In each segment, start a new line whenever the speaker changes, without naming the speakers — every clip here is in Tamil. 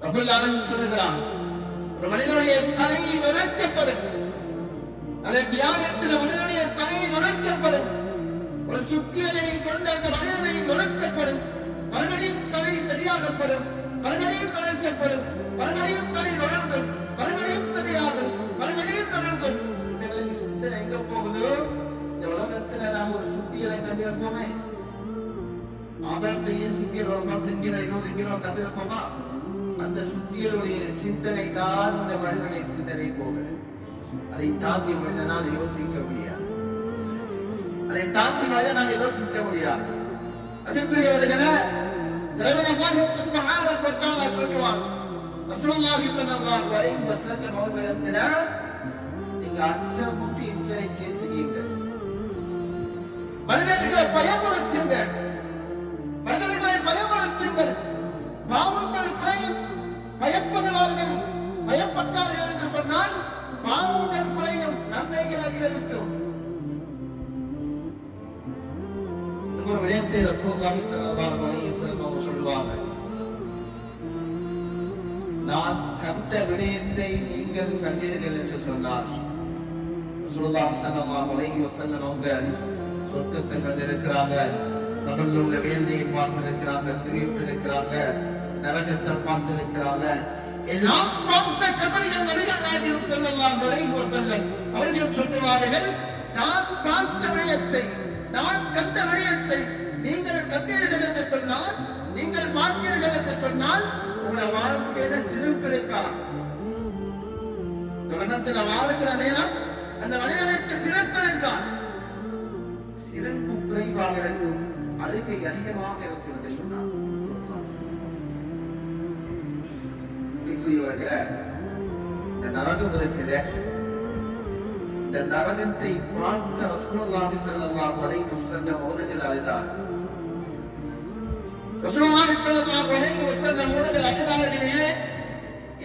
ரப்பல் ஆலமீன் சொல்கிறான், ஒரு மனிதனுடைய தலை நுரைக்கப்படும், அதை தியாகத்தில் மனிதனுடைய தலை நுரைக்கப்படும், ஒரு சுத்தியலை கொண்டு அந்த மனிதனை நுரைக்கப்படும், மறுபடியும் தலை சரியாகப்படும், மறுபடியும் நுழைக்கப்படும், மறுபடியும் தலை வளர்ந்தும், மறுபடியும் சரியாகும், மறுபடியும் நுழைந்தும். இந்த சிந்தனை எங்க போகுது? இந்த உலகத்துல நாம் ஒரு சுத்தியலை கண்டிருப்போமே, அவருடைய சுத்தியல் 10 கிலோ 20 கிலோ கண்டிருப்போமா? அந்த சுத்தியலுடைய சிந்தனை தான் இந்த மனிதனுடைய சிந்தனை போகுது. அதை தாண்டி மனிதனால் யோசிக்க முடியாது, அதை தாண்டி மனிதனால் யோசிக்க முடியாது. அதுக்குரியவர்களே, இறைவன் அல்லாஹ் சுப்ஹானஹு வ தஆலா சொல்றார், ரசூலுல்லாஹி ஸல்லல்லாஹு அலைஹி வஸல்லம் அவர்களிடத்தில் நீங்க அச்சமூட்டி எச்சரிக்கை செய்யுங்கள், மனிதர்களை பயமுறுத்துங்கள், மனிதர்களை பயமுறுத்துங்கள். பாவங்கள் குறையும், பயப்படுவார்கள். பயப்பட்டார்கள் என்று சொன்னால் பாவங்கள் குறையும், நன்மைகள் அதிகரிக்கும். ஒரு விடயத்தை ரசூலுல்லாஹி ஸல்லல்லாஹு அலைஹி வஸல்லம் சொல்வாங்க, நான் கண்ட விடயத்தை நீங்கள் கண்டீர்கள் என்று சொன்னார். ரசூலுல்லாஹி ஸல்லல்லாஹு அலைஹி வஸல்லம் அவங்க சொர்க்கத்தை கண்டிருக்கிறாங்க, கடல்ல உள்ள வேதனையை பார்த்திருக்கிறாங்க, சிரித்திருக்கிறாங்க, நரகத்தை பார்த்திருக்கிறாங்க. எல்லாம் பார்த்த கபரிகள் நபிகள் நாயகம் ஸல்லல்லாஹு அலைஹி வஸல்லம் அவர்கள் சொல்லுவார்கள், நான் பார்த்த விடயத்தை, நான் கண்ட விடயத்தை நீங்கள் கண்டீர்கள் என்று சொன்னால், நீங்கள் பார்த்தீர்கள் என்று சொன்னால் உங்களுடைய வாழ்க்கையில சிரிப்பு இருக்கா? உலகத்துல வாழ்கிற நேரம் அந்த மனிதனுக்கு சிறப்பு இருக்கா? சிறப்பு குறைவாக இருக்கும், அழுகை அதிகமாக இருக்கும் என்று சொன்னார். இந்த நரகம் இருக்குது, இந்த நரகத்தை பார்த்த ரசூலுல்லாஹி ஸல்லல்லாஹு அலைஹி வஸல்லம் அவர்கள் அழுதார். ரசூலுல்லாஹி ஸல்லல்லாஹு அலைஹி வஸல்லம் அவர்கள் அழுதார்களே,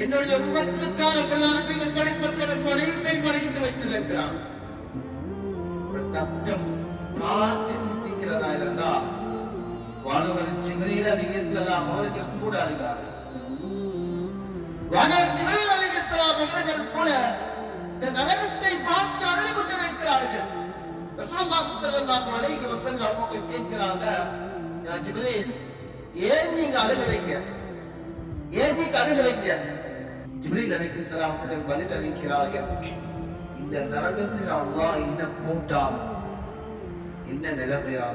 என்னுடைய உம்மத்துக்கான கல்யாணத்தில் படிப்பட்ட படைப்பை படைத்து வைத்திருக்கிறார். ஒரு தட்டம் பார்த்து சிந்திக்கிறதா இருந்தா வானவர் ஜிப்ரீல் அலைஹிஸ்ஸலாம் அவர்கள் கூட அழுதார். வானவர் ஜிப்ரீல் அலைஹிஸ்ஸலாம் அவர்கள் கூட இந்த நரகத்தை பார்த்து அழுது கொண்டிருக்கிறார்கள். ரசூலுல்லாஹி ஸல்லல்லாஹு அலைஹி வஸல்லம் அவர்கள் கேட்கிறாங்க, யா ஜிப்ரீல், ஏன் நீங்க அழுகிறீங்க? ஏன் நீங்க அழுகிறீங்க? ஜிப்ரீல் அலைஹிஸ்ஸலாம் அவர்கள் பதில் அளிக்கிறார்கள், இந்த நரகத்தில் அல்லாஹ் என்ன போட்டால் என்ன நிலைமையாக